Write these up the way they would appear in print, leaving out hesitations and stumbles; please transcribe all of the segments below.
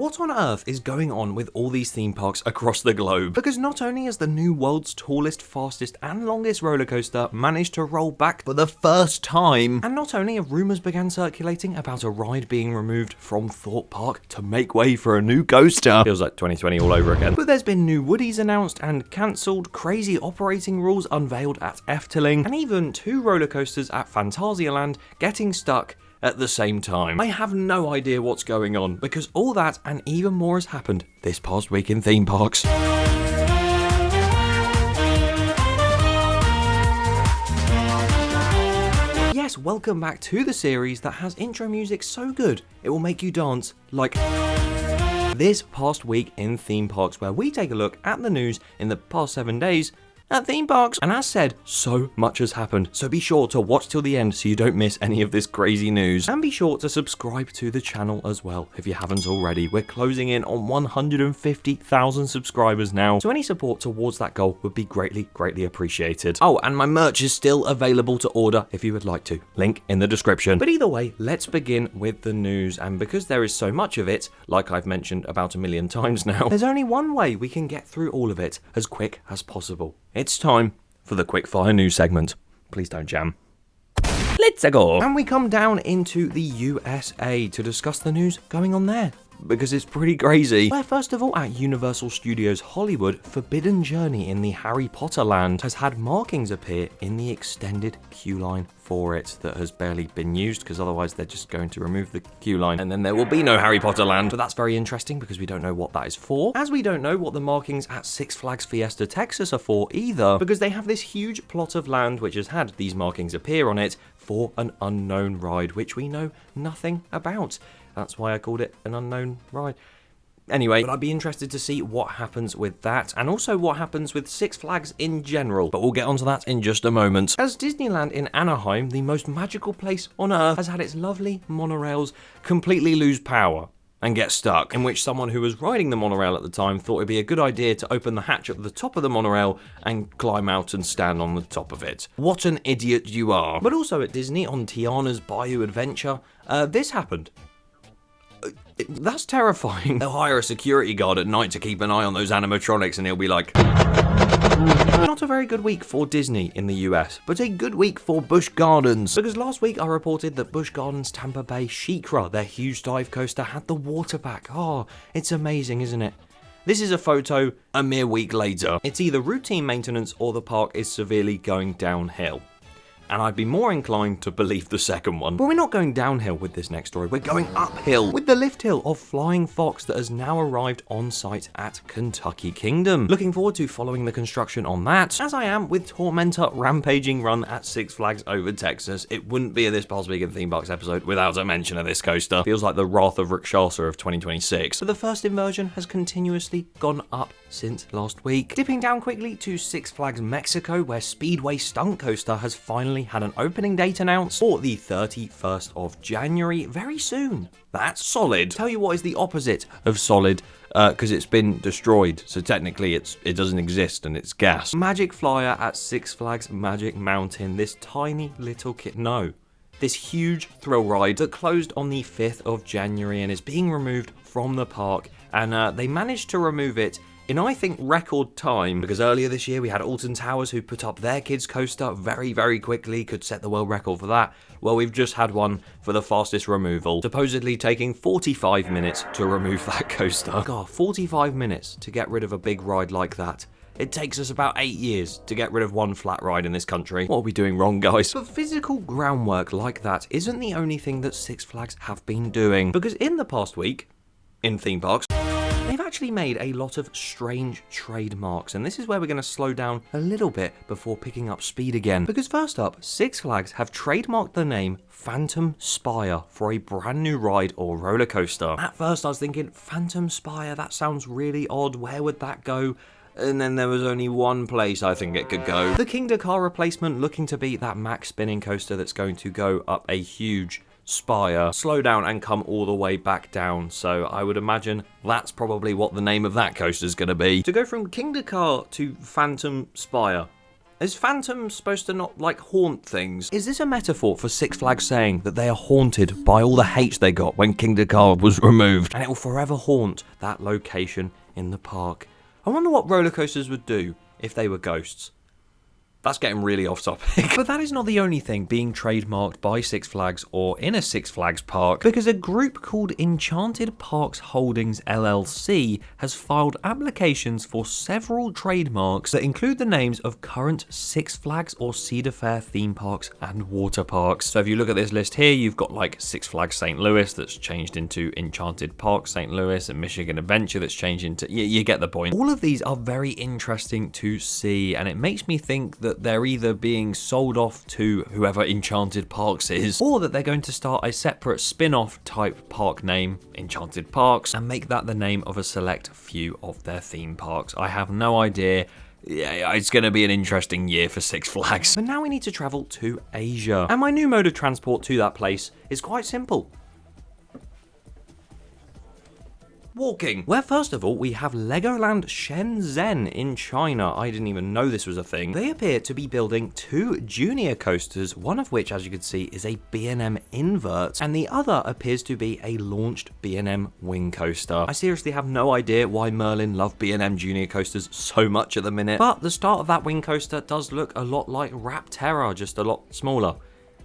What on earth is going on with all these theme parks across the globe? Because not only has the new world's tallest, fastest and longest roller coaster managed to roll back for the first time, and not only have rumours began circulating about a ride being removed from Thorpe Park to make way for a new coaster. Feels like 2020 all over again. But there's been new woodies announced and cancelled, crazy operating rules unveiled at Efteling, and even 2 roller coasters at Phantasialand getting stuck at the same time. I have no idea what's going on, because all that and even more has happened this past week in theme parks. Yes, welcome back to the series that has intro music so good it will make you dance like this past week in theme parks, where we take a look at the news in the past 7 days at theme parks. And as said, so much has happened, so be sure to watch till the end so you don't miss any of this crazy news. And be sure to subscribe to the channel as well if you haven't already. We're closing in on 150,000 subscribers now, so any support towards that goal would be greatly appreciated. Oh, and my merch is still available to order if you would like to. Link in the description. But either way, let's begin with the news. And because there is so much of it, like I've mentioned about 1,000,000 times now, there's only one way we can get through all of it as quick as possible. It's time for the quickfire news segment. Please don't jam. Let's go! And we come down into the USA to discuss the news going on there, because it's pretty crazy. Where first of all, at Universal Studios Hollywood, Forbidden Journey in the Harry Potter land has had markings appear in the extended queue line for it that has barely been used, because otherwise they're just going to remove the queue line and then there will be no Harry Potter land. But that's very interesting because we don't know what that is for, as we don't know what the markings at Six Flags Fiesta Texas are for either, because they have this huge plot of land which has had these markings appear on it for an unknown ride which we know nothing about. That's why I called it an unknown ride. Anyway, but I'd be interested to see what happens with that, and also what happens with Six Flags in general, but we'll get onto that in just a moment. As Disneyland in Anaheim, the most magical place on earth, has had its lovely monorails completely lose power and get stuck, in which someone who was riding the monorail at the time thought it'd be a good idea to open the hatch at the top of the monorail and climb out and stand on the top of it. What an idiot you are. But also at Disney on Tiana's Bayou Adventure, this happened. That's terrifying. They'll hire a security guard at night to keep an eye on those animatronics and he'll be like... Not a very good week for Disney in the US, but a good week for Busch Gardens. Because last week I reported that Busch Gardens Tampa Bay SheiKra, their huge dive coaster, had the water back. Oh, it's amazing, isn't it? This is a photo a mere week later. It's either routine maintenance or the park is severely going downhill. And I'd be more inclined to believe the second one. But we're not going downhill with this next story, we're going uphill with the lift hill of Flying Fox that has now arrived on site at Kentucky Kingdom. Looking forward to following the construction on that, as I am with Tormenta Rampaging run at Six Flags over Texas. It wouldn't be a This Past Week in Theme Parks episode without a mention of this coaster. Feels like the Wrath of Rakshasa of 2026. But the first inversion has continuously gone up since last week. Dipping down quickly to Six Flags Mexico, where Speedway Stunt Coaster has finally had an opening date announced for the 31st of January, very soon. That's solid. Tell you what is the opposite of solid, because it's been destroyed, so technically it doesn't exist and it's gas. Magic Flyer at Six Flags Magic Mountain, this tiny little kit, no. This huge thrill ride that closed on the 5th of January and is being removed from the park, and they managed to remove it in, I think, record time, because earlier this year we had Alton Towers who put up their kids coaster very quickly, could set the world record for that. Well, we've just had one for the fastest removal, supposedly taking 45 minutes to remove that coaster. God, 45 minutes to get rid of a big ride like that. It takes us about 8 years to get rid of one flat ride in this country. What are we doing wrong, guys? But physical groundwork like that isn't the only thing that Six Flags have been doing, because in the past week, in theme parks, they've actually made a lot of strange trademarks, and this is where we're going to slow down a little bit before picking up speed again. Because first up, Six Flags have trademarked the name Phantom Spire for a brand new ride or roller coaster. At first I was thinking, Phantom Spire, that sounds really odd, where would that go? And then there was only one place I think it could go. The King Dakar replacement, looking to be that max spinning coaster that's going to go up a huge spire, slow down and come all the way back down. So I would imagine that's probably what the name of that coaster is going to be. To go from King Dakar to Phantom Spire, Is phantoms supposed to not, like, haunt things? Is this a metaphor for Six Flags saying that they are haunted by all the hate they got when Kingda Ka was removed, and it will forever haunt that location in the park? I wonder what roller coasters would do if they were ghosts. That's getting really off topic. But that is not the only thing being trademarked by Six Flags or in a Six Flags park, because a group called Enchanted Parks Holdings LLC has filed applications for several trademarks that include the names of current Six Flags or Cedar Fair theme parks and water parks. So if you look at this list here, you've got like Six Flags St. Louis that's changed into Enchanted Park St. Louis, and Michigan Adventure that's changed into, you get the point. All of these are very interesting to see, and it makes me think that they're either being sold off to whoever Enchanted Parks is, or that they're going to start a separate spin-off type park name, Enchanted Parks, and make that the name of a select few of their theme parks. I have no idea. Yeah, it's going to be an interesting year for Six Flags. But now we need to travel to Asia, and my new mode of transport to that place is quite simple. Walking. Where first of all we have Legoland Shenzhen in China. I didn't even know this was a thing. They appear to be building 2 junior coasters, one of which, as you can see, is a B&M invert, and the other appears to be a launched B&M wing coaster. I seriously have no idea why Merlin love B&M junior coasters so much at the minute, but the start of that wing coaster does look a lot like Rapterra, just a lot smaller.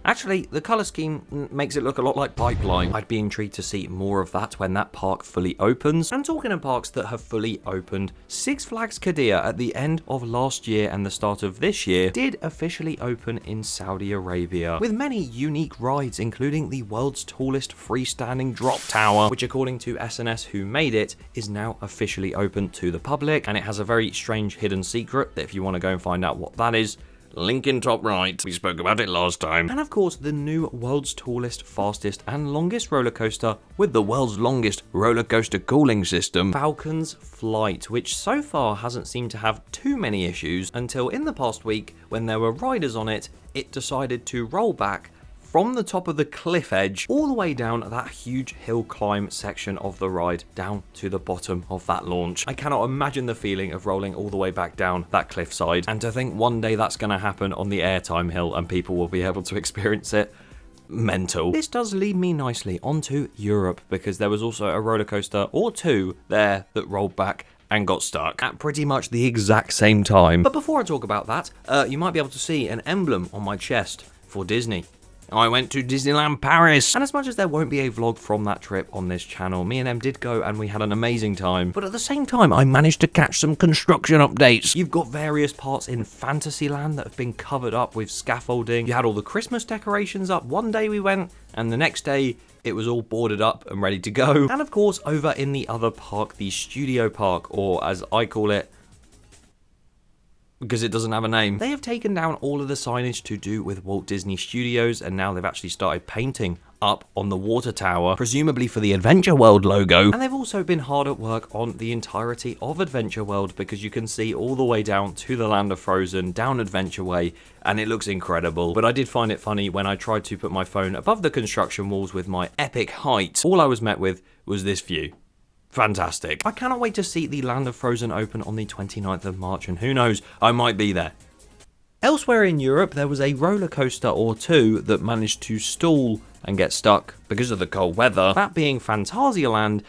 Actually, the colour scheme makes it look a lot like Pipeline. I'd be intrigued to see more of that when that park fully opens. And talking of parks that have fully opened, Six Flags Quiddiya at the end of last year and the start of this year did officially open in Saudi Arabia, with many unique rides, including the world's tallest freestanding drop tower, which according to SNS who made it, is now officially open to the public, and it has a very strange hidden secret that if you want to go and find out what that is, link in top right. We spoke about it last time. And of course, the new world's tallest, fastest, and longest roller coaster with the world's longest roller coaster cooling system, Falcon's Flight, which so far hasn't seemed to have too many issues until in the past week, when there were riders on it, it decided to roll back from the top of the cliff edge all the way down that huge hill climb section of the ride down to the bottom of that launch. I cannot imagine the feeling of rolling all the way back down that cliffside, and to think one day that's going to happen on the airtime hill and people will be able to experience it. Mental. This does lead me nicely onto Europe, because there was also a roller coaster or two there that rolled back and got stuck at pretty much the exact same time. But before I talk about that, you might be able to see an emblem on my chest for Disney. I went to Disneyland Paris, and as much as there won't be a vlog from that trip on this channel, me and Em did go and we had an amazing time, but at the same time I managed to catch some construction updates. You've got various parts in Phantasialand that have been covered up with scaffolding. You had all the Christmas decorations up one day we went, and the next day it was all boarded up and ready to go. And of course over in the other park, the Studio Park, or as I call it, because it doesn't have a name, they have taken down all of the signage to do with Walt Disney Studios, and now they've actually started painting up on the water tower, presumably for the Adventure World logo. And they've also been hard at work on the entirety of Adventure World, because you can see all the way down to the Land of Frozen, down Adventure Way, and it looks incredible. But I did find it funny when I tried to put my phone above the construction walls with my epic height. All I was met with was this view. Fantastic. I cannot wait to see the Land of Frozen open on the 29th of March, and who knows, I might be there. Elsewhere in Europe, there was a roller coaster or two that managed to stall and get stuck because of the cold weather, that being Phantasialand,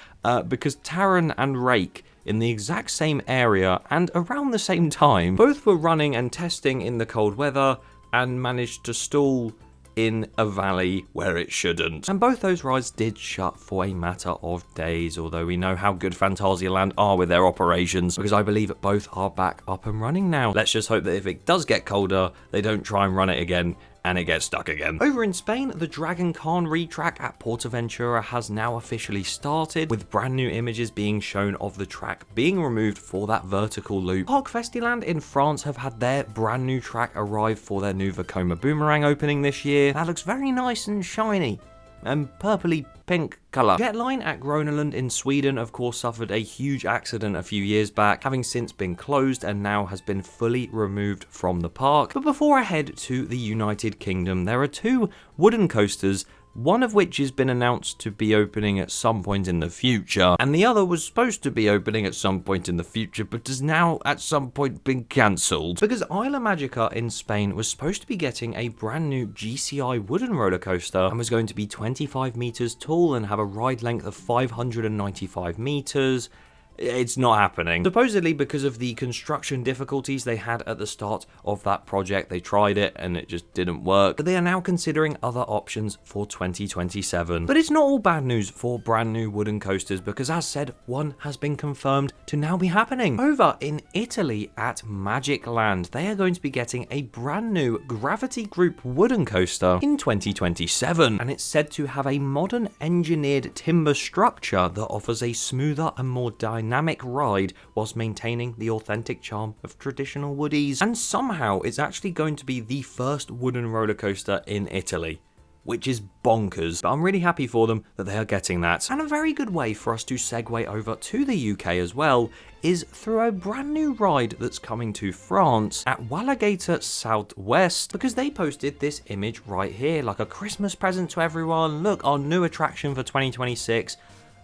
because Taron and Rake, in the exact same area and around the same time, both were running and testing in the cold weather and managed to stall in a valley where it shouldn't. And both those rides did shut for a matter of days, although we know how good Phantasialand are with their operations, because I believe both are back up and running now. Let's just hope that if it does get colder, they don't try and run it again and it gets stuck again. Over in Spain, the Dragon Khan RETRACK at Portaventura has now officially started, with brand new images being shown of the track being removed for that vertical loop. Parc Festyland in France have had their brand new track arrive for their new Vekoma Boomerang opening this year. That looks very nice and shiny and purpley pink colour. Jetline at Grona in Sweden of course suffered a huge accident a few years back, having since been closed and now has been fully removed from the park. But before I head to the United Kingdom, there are two wooden coasters one of which has been announced to be opening at some point in the future, and the other was supposed to be opening at some point in the future, but has now at some point been cancelled. Because Isla Magica in Spain was supposed to be getting a brand new GCI wooden roller coaster and was going to be 25 meters tall and have a ride length of 595 meters. It's not happening. Supposedly because of the construction difficulties they had at the start of that project, they tried it and it just didn't work, but they are now considering other options for 2027. But it's not all bad news for brand new wooden coasters, because as said, one has been confirmed to now be happening. Over in Italy at Magicland, they are going to be getting a brand new Gravity Group wooden coaster in 2027, and it's said to have a modern engineered timber structure that offers a smoother and more dynamic ride whilst maintaining the authentic charm of traditional woodies. And somehow it's actually going to be the first wooden roller coaster in Italy, which is bonkers, but I'm really happy for them that they are getting that. And a very good way for us to segue over to the UK as well is through a brand new ride that's coming to France at Walligator Southwest, because they posted this image right here, like a Christmas present to everyone. Look, our new attraction for 2026.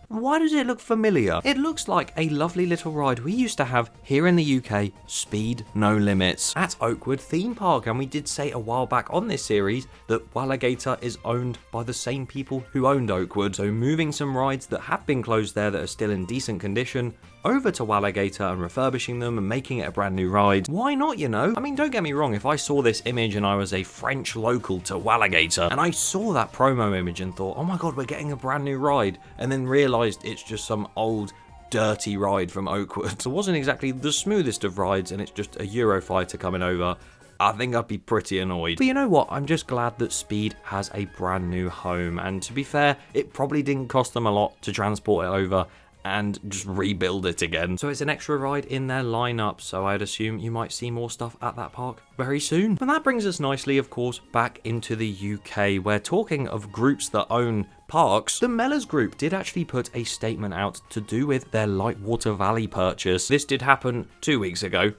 Why does it look familiar? It looks like a lovely little ride we used to have here in the UK, Speed No Limits, at Oakwood Theme Park, and we did say a while back on this series that Walligator is owned by the same people who owned Oakwood, so moving some rides that have been closed there that are still in decent condition over to Walligator and refurbishing them and making it a brand new ride. Why not, you know? I mean, don't get me wrong, if I saw this image and I was a French local to Walligator and I saw that promo image and thought, oh my god, we're getting a brand new ride, and then realised it's just some old dirty ride from Oakwood. So it wasn't exactly the smoothest of rides and it's just a Eurofighter coming over, I think I'd be pretty annoyed. But you know what, I'm just glad that Speed has a brand new home, and to be fair, it probably didn't cost them a lot to transport it over and just rebuild it again. So it's an extra ride in their lineup, so I'd assume you might see more stuff at that park very soon. And that brings us nicely, of course, back into the UK, where talking of groups that own parks, the Mellors Group did actually put a statement out to do with their Lightwater Valley purchase. This did happen 2 weeks ago,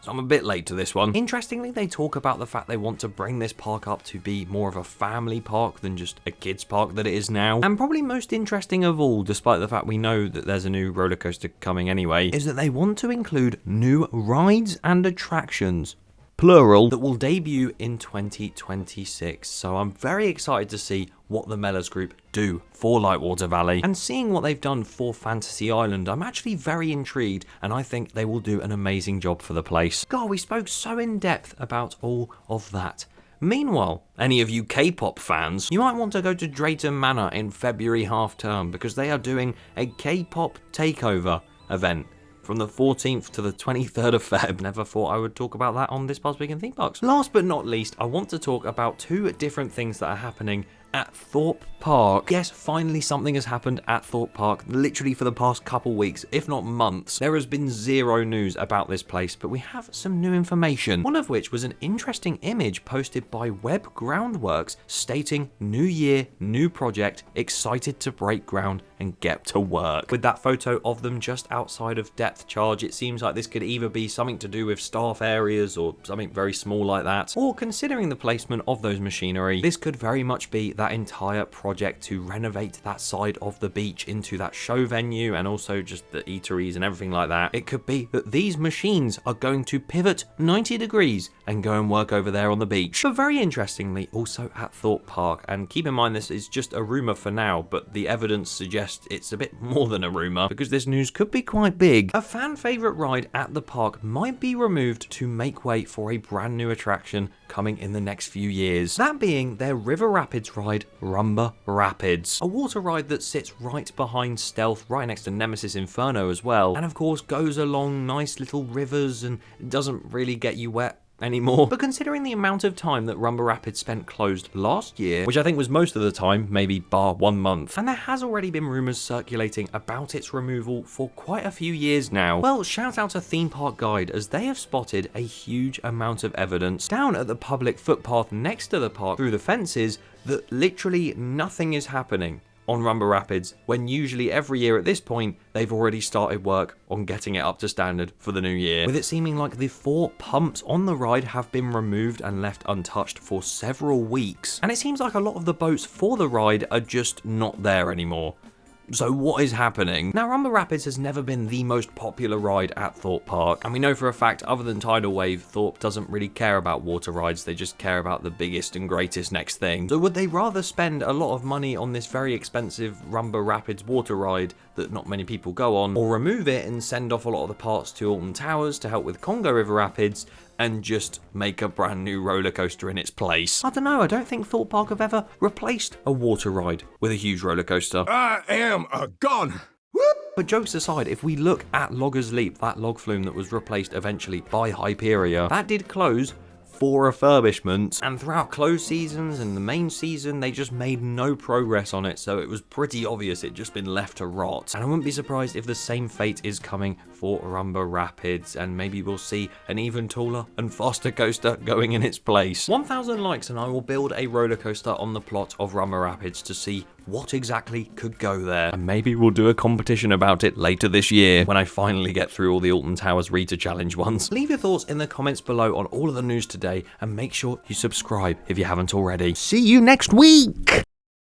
so I'm a bit late to this one. Interestingly, they talk about the fact they want to bring this park up to be more of a family park than just a kids park that it is now. And probably most interesting of all, despite the fact we know that there's a new roller coaster coming anyway, is that they want to include new rides and attractions, plural, that will debut in 2026. So I'm very excited to see what the Mellors Group do for Lightwater Valley, and seeing what they've done for Phantasialand, I'm actually very intrigued, and I think they will do an amazing job for the place. God, we spoke so in depth about all of that. Meanwhile, any of you K-pop fans, you might want to go to Drayton Manor in February half term, because they are doing a K-pop takeover event from the 14th to the 23rd of Feb. Never thought I would talk about that on this past week in theme parks. Last but not least, I want to talk about two different things that are happening at Thorpe Park. Yes, finally something has happened at Thorpe Park, literally for the past couple weeks, if not months. There has been zero news about this place, but we have some new information. One of which was an interesting image posted by Web Groundworks stating, new year, new project, excited to break ground and get to work. With that photo of them just outside of depth charge, it seems like this could either be something to do with staff areas or something very small like that, or considering the placement of those machinery, this could very much be that entire project to renovate that side of the beach into that show venue and also just the eateries and everything like that. It could be that these machines are going to pivot 90 degrees and go and work over there on the beach. But very interestingly, also at Thorpe Park, and keep in mind this is just a rumour for now, but the evidence suggests it's a bit more than a rumour, because this news could be quite big. A fan favourite ride at the park might be removed to make way for a brand new attraction coming in the next few years. That being their River Rapids ride, Rumba Rapids. A water ride that sits right behind Stealth, right next to Nemesis Inferno as well, and of course goes along nice little rivers and doesn't really get you wet anymore. But considering the amount of time that Rumba Rapids spent closed last year, which I think was most of the time, maybe bar 1 month, and there has already been rumours circulating about its removal for quite a few years now, well, shout out to Theme Park Guide, as they have spotted a huge amount of evidence down at the public footpath next to the park through the fences that literally nothing is happening on Rumba Rapids, when usually every year at this point, they've already started work on getting it up to standard for the new year. With it seeming like the 4 pumps on the ride have been removed and left untouched for several weeks. And it seems like a lot of the boats for the ride are just not there anymore. So what is happening? Now, Rumba Rapids has never been the most popular ride at Thorpe Park, and we know for a fact, other than Tidal Wave, Thorpe doesn't really care about water rides, they just care about the biggest and greatest next thing. So would they rather spend a lot of money on this very expensive Rumba Rapids water ride that not many people go on, or remove it and send off a lot of the parts to Alton Towers to help with Congo River Rapids, and just make a brand new roller coaster in its place? I don't know, I don't think Thorpe Park have ever replaced a water ride with a huge roller coaster. I am gone. But jokes aside, if we look at Logger's Leap, that log flume that was replaced eventually by Hyperia, that did close for refurbishments, and throughout closed seasons and the main season they just made no progress on it, so it was pretty obvious it'd just been left to rot. And I wouldn't be surprised if the same fate is coming for Rumba Rapids, and maybe we'll see an even taller and faster coaster going in its place. 1,000 likes and I will build a roller coaster on the plot of Rumba Rapids to see what exactly could go there, and maybe we'll do a competition about it later this year when I finally get through all the Alton Towers Rita Challenge ones. Leave your thoughts in the comments below on all of the news today, and make sure you subscribe if you haven't already. See you next week!